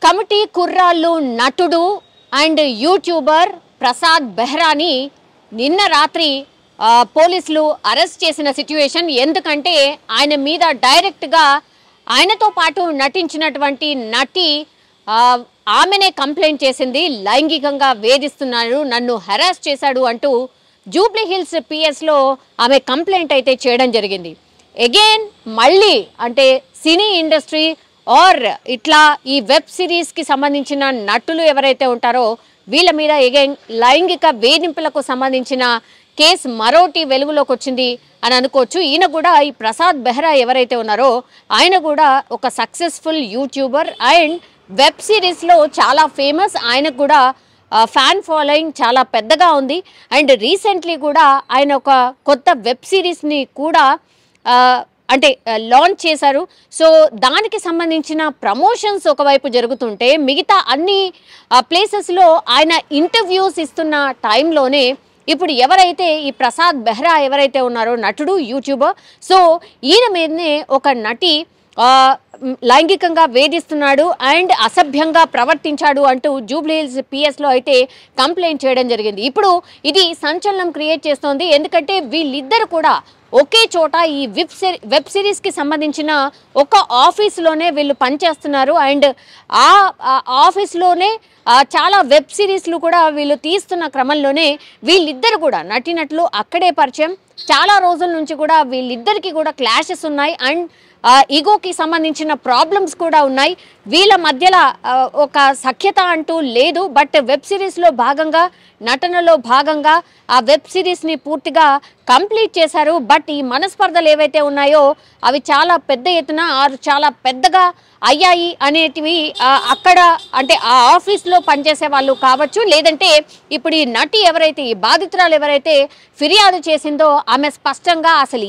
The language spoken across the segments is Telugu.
కమిటీ కుర్రాళ్ళు నటుడు అండ్ యూట్యూబర్ ప్రసాద్ బెహ్రాని నిన్న రాత్రి పోలీసులు అరెస్ట్ చేసిన సిట్యుయేషన్. ఎందుకంటే ఆయన మీద డైరెక్ట్గా ఆయనతో పాటు నటించినటువంటి నటి ఆమెనే కంప్లైంట్ చేసింది. లైంగికంగా వేధిస్తున్నాడు, నన్ను హెరాస్ చేశాడు అంటూ జూబ్లీ హిల్స్ పిఎస్లో ఆమె కంప్లైంట్ అయితే చేయడం జరిగింది. అగైన్ మళ్ళీ అంటే సినీ ఇండస్ట్రీ ఆర్ ఇట్లా ఈ వెబ్ సిరీస్కి సంబంధించిన నటులు ఎవరైతే ఉంటారో వీళ్ళ మీద అగైన్ లైంగిక వేధింపులకు సంబంధించిన కేసు మరోటి వెలుగులోకి వచ్చింది అని అనుకోవచ్చు. ఈయన కూడా ఈ ప్రసాద్ బెహ్రా ఎవరైతే ఉన్నారో ఆయన కూడా ఒక సక్సెస్ఫుల్ యూట్యూబర్ అండ్ వెబ్ సిరీస్లో చాలా ఫేమస్. ఆయనకు కూడా ఫ్యాన్ ఫాలోయింగ్ చాలా పెద్దగా ఉంది. అండ్ రీసెంట్లీ కూడా ఆయన ఒక కొత్త వెబ్ సిరీస్ని కూడా అంటే లాంచ్ చేశారు. సో దానికి సంబంధించిన ప్రమోషన్స్ ఒకవైపు జరుగుతుంటే మిగతా అన్ని ప్లేసెస్లో ఆయన ఇంటర్వ్యూస్ ఇస్తున్న టైంలోనే ఇప్పుడు ఎవరైతే ఈ ప్రసాద్ బెహ్రా ఎవరైతే ఉన్నారో నటుడు యూట్యూబర్, సో ఈయన మీదనే ఒక నటి లైంగికంగా వేధిస్తున్నాడు అండ్ అసభ్యంగా ప్రవర్తించాడు అంటూ జూబ్లీ హిల్స్ పిఎస్లో అయితే కంప్లైంట్ చేయడం జరిగింది. ఇప్పుడు ఇది సంచలనం క్రియేట్ చేస్తోంది. ఎందుకంటే వీళ్ళిద్దరు కూడా ఒకే చోట ఈ వెబ్ సిరీస్కి సంబంధించిన ఒక ఆఫీస్లోనే వీళ్ళు పనిచేస్తున్నారు. అండ్ ఆ ఆఫీస్లోనే చాలా వెబ్ సిరీస్లు కూడా వీళ్ళు తీస్తున్న క్రమంలోనే వీళ్ళిద్దరు కూడా నటినట్లు అక్కడే పరిచయం. చాలా రోజుల నుంచి కూడా వీళ్ళిద్దరికి కూడా క్లాషెస్ ఉన్నాయి అండ్ ఈగోకి సంబంధించిన ప్రాబ్లమ్స్ కూడా ఉన్నాయి. వీళ్ళ మధ్యలో ఒక సఖ్యత అంటూ లేదు. బట్ వెబ్ సిరీస్లో భాగంగా నటనలో భాగంగా ఆ వెబ్ సిరీస్ని పూర్తిగా కంప్లీట్ చేశారు. బట్ ఈ మనస్పర్ధలు ఏవైతే ఉన్నాయో అవి చాలా పెద్ద ఎత్తున చాలా పెద్దగా అయ్యాయి అనేటివి అక్కడ అంటే ఆ ఆఫీస్లో పనిచేసే వాళ్ళు కావచ్చు, లేదంటే ఇప్పుడు ఈ నటి ఎవరైతే ఈ బాధితురాలు ఎవరైతే ఫిర్యాదు చేసిందో ఆమె స్పష్టంగా అసలు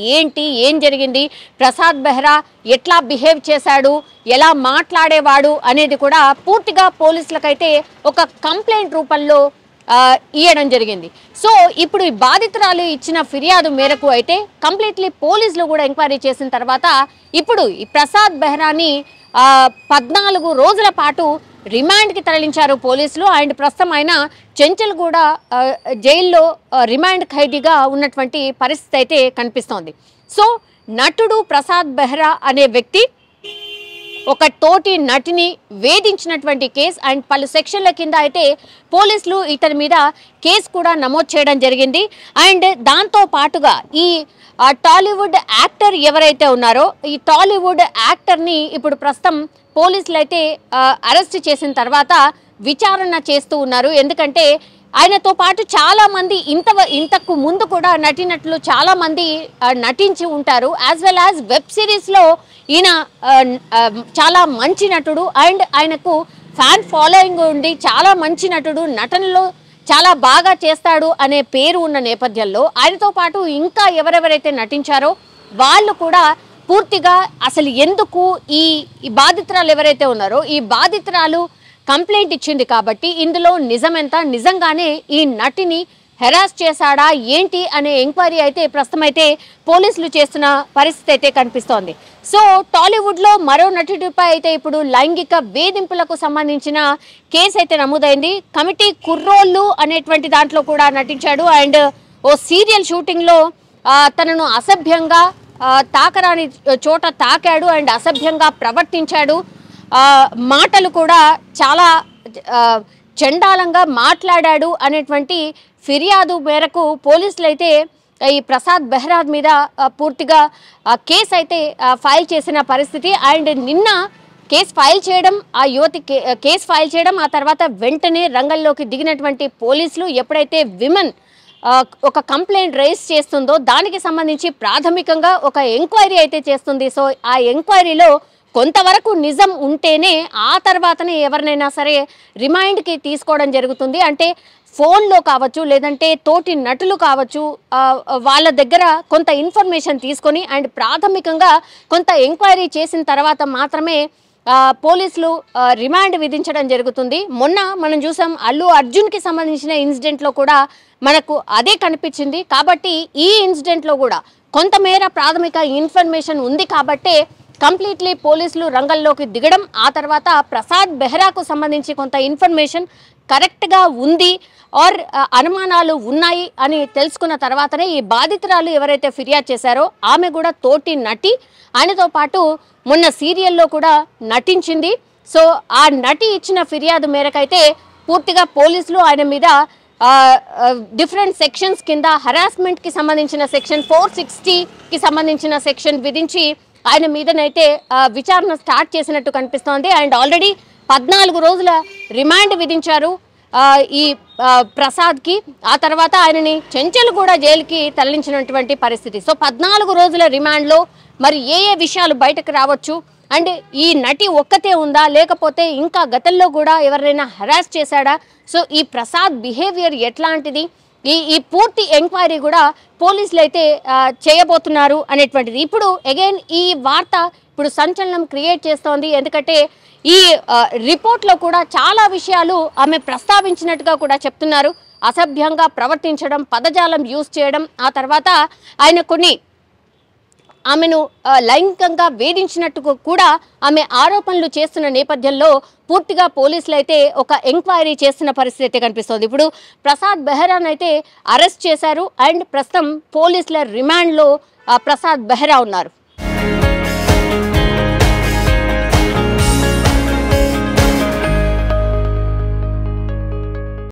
ఏం జరిగింది, ప్రసాద్ బెహ్రా ఎట్లా బిహేవ్ చేశాడు, ఎలా మాట్లాడేవాడు అనేది కూడా పూర్తిగా పోలీసులకైతే ఒక కంప్లైంట్ రూపంలో ఇవ్వడం జరిగింది. సో ఇప్పుడు ఈ బాధితురాలు ఇచ్చిన ఫిర్యాదు మేరకు అయితే కంప్లీట్లీ పోలీసులు కూడా ఎంక్వైరీ చేసిన తర్వాత ఇప్పుడు ఈ ప్రసాద్ బెహ్రాని 14 రోజుల పాటు రిమాండ్కి తరలించారు పోలీసులు. అండ్ ప్రస్తుతం ఆయన చెంచల్గూడ జైల్లో రిమాండ్ ఖైదీగా ఉన్నటువంటి పరిస్థితి అయితే కనిపిస్తోంది. సో నటుడు ప్రసాద్ బెహ్రా అనే వ్యక్తి ఒక తోటి నటిని వేధించినటువంటి కేసు అండ్ పలు సెక్షన్ల కింద అయితే పోలీసులు ఇతని మీద కేసు కూడా నమోదు చేయడం జరిగింది. అండ్ దాంతో పాటుగా ఈ టాలీవుడ్ యాక్టర్ ఎవరైతే ఉన్నారో ఈ టాలీవుడ్ యాక్టర్ని ఇప్పుడు ప్రస్తుతం పోలీసులు అయితే అరెస్ట్ చేసిన తర్వాత విచారణ చేస్తూ ఉన్నారు. ఎందుకంటే ఆయనతో పాటు చాలా మంది ఇంతకు ముందు కూడా నటినట్లు చాలా మంది నటించి ఉంటారు. యాజ్ వెల్ యాజ్ వెబ్ సిరీస్లో ఈయన చాలా మంచి నటుడు అండ్ ఆయనకు ఫ్యాన్ ఫాలోయింగ్ ఉండి చాలా మంచి నటుడు, నటనలో చాలా బాగా చేస్తాడు అనే పేరు ఉన్న నేపథ్యంలో ఆయనతో పాటు ఇంకా ఎవరెవరైతే నటించారో వాళ్ళు కూడా పూర్తిగా అసలు ఎందుకు ఈ బాధితురాలు ఎవరైతే ఉన్నారో ఈ బాధితురాలు కంప్లైంట్ ఇచ్చింది కాబట్టి ఇందులో నిజమెంత, నిజంగానే ఈ నటిని హెరాస్ చేశాడా ఏంటి అనే ఎంక్వైరీ అయితే ప్రస్తుతం అయితే పోలీసులు చేస్తున్న పరిస్థితి అయితే కనిపిస్తోంది. సో టాలీవుడ్లో మరో నటుడిపై అయితే ఇప్పుడు లైంగిక వేధింపులకు సంబంధించిన కేసు అయితే నమోదైంది. కమిటీ కుర్రోళ్ళు అనేటువంటి దాంట్లో కూడా నటించాడు అండ్ ఓ సీరియల్ షూటింగ్లో తనను అసభ్యంగా తాకరాని చోట తాకాడు అండ్ అసభ్యంగా ప్రవర్తించాడు. మాటలు కూడా చాలా చండాలంగా మాట్లాడాడు అనేటువంటి ఫిర్యాదు మేరకు పోలీసులు అయితే ఈ ప్రసాద్ బెహ్రా మీద పూర్తిగా కేసు అయితే ఫైల్ చేసిన పరిస్థితి. అండ్ నిన్న కేసు ఫైల్ చేయడం, ఆ యువతి కేసు ఫైల్ చేయడం, ఆ తర్వాత వెంటనే రంగంలోకి దిగినటువంటి పోలీసులు ఎప్పుడైతే విమెన్ ఒక కంప్లైంట్ రైజ్ చేస్తుందో దానికి సంబంధించి ప్రాథమికంగా ఒక ఎంక్వైరీ అయితే చేస్తుంది. సో ఆ ఎంక్వైరీలో కొంతవరకు నిజం ఉంటేనే ఆ తర్వాతనే ఎవరినైనా సరే రిమైండ్కి తీసుకోవడం జరుగుతుంది. అంటే ఫోన్లో కావచ్చు, లేదంటే తోటి నటులు కావచ్చు, వాళ్ళ దగ్గర కొంత ఇన్ఫర్మేషన్ తీసుకొని అండ్ ప్రాథమికంగా కొంత ఎంక్వైరీ చేసిన తర్వాత మాత్రమే పోలీసులు రిమాండ్ విధించడం జరుగుతుంది. మొన్న మనం చూసాం అల్లు అర్జున్కి సంబంధించిన ఇన్సిడెంట్లో కూడా మనకు అదే కనిపించింది. కాబట్టి ఈ ఇన్సిడెంట్లో కూడా కొంతమేర ప్రాథమిక ఇన్ఫర్మేషన్ ఉంది కాబట్టే కంప్లీట్లీ పోలీసులు రంగంలోకి దిగడం, ఆ తర్వాత ప్రసాద్ బెహ్రాకు సంబంధించి కొంత ఇన్ఫర్మేషన్ కరెక్ట్గా ఉంది ఆర్ అనుమానాలు ఉన్నాయి అని తెలుసుకున్న తర్వాతనే ఈ బాధితురాలు ఎవరైతే ఫిర్యాదు చేశారో ఆమె కూడా తోటి నటి, ఆయనతో పాటు మొన్న సీరియల్లో కూడా నటించింది. సో ఆ నటి ఇచ్చిన ఫిర్యాదు మేరకైతే పూర్తిగా పోలీసులు ఆయన మీద డిఫరెంట్ సెక్షన్స్ కింద హరాస్మెంట్కి సంబంధించిన సెక్షన్ 460కి సంబంధించిన సెక్షన్ విధించి ఆయన మీదనైతే విచారణ స్టార్ట్ చేసినట్టు కనిపిస్తోంది. అండ్ ఆల్రెడీ 14 రోజుల రిమాండ్ విధించారు ఈ ప్రసాద్కి. ఆ తర్వాత ఆయనని చెంచల్గూడ జైలుకి తరలించినటువంటి పరిస్థితి. సో 14 రోజుల రిమాండ్లో మరి ఏ విషయాలు బయటకు రావచ్చు, అండ్ ఈ నటి ఒక్కతే ఉందా లేకపోతే ఇంకా గతంలో కూడా ఎవరైనా హరాస్ చేశాడా, సో ఈ ప్రసాద్ బిహేవియర్ ఎట్లాంటిది, ఈ పూర్తి ఎంక్వైరీ కూడా పోలీసులు అయితే చేయబోతున్నారు అనేటువంటిది. ఇప్పుడు అగైన్ ఈ వార్త ఇప్పుడు సంచలనం క్రియేట్ చేస్తోంది. ఎందుకంటే ఈ రిపోర్ట్లో కూడా చాలా విషయాలు ఆమె ప్రస్తావించినట్టుగా కూడా చెప్తున్నారు. అసభ్యంగా ప్రవర్తించడం, పదజాలం యూజ్ చేయడం, ఆ తర్వాత ఆయన ఆమెను లైంగికంగా వేధించినట్టు కూడా ఆమె ఆరోపణలు చేస్తున్న నేపథ్యంలో పూర్తిగా పోలీసులు అయితే ఒక ఎంక్వైరీ చేస్తున్న పరిస్థితి కనిపిస్తోంది. ఇప్పుడు ప్రసాద్ బెహ్రాను అయితే అరెస్ట్ చేశారు అండ్ ప్రస్తుతం పోలీసుల రిమాండ్లో ప్రసాద్ బెహ్రా ఉన్నారు.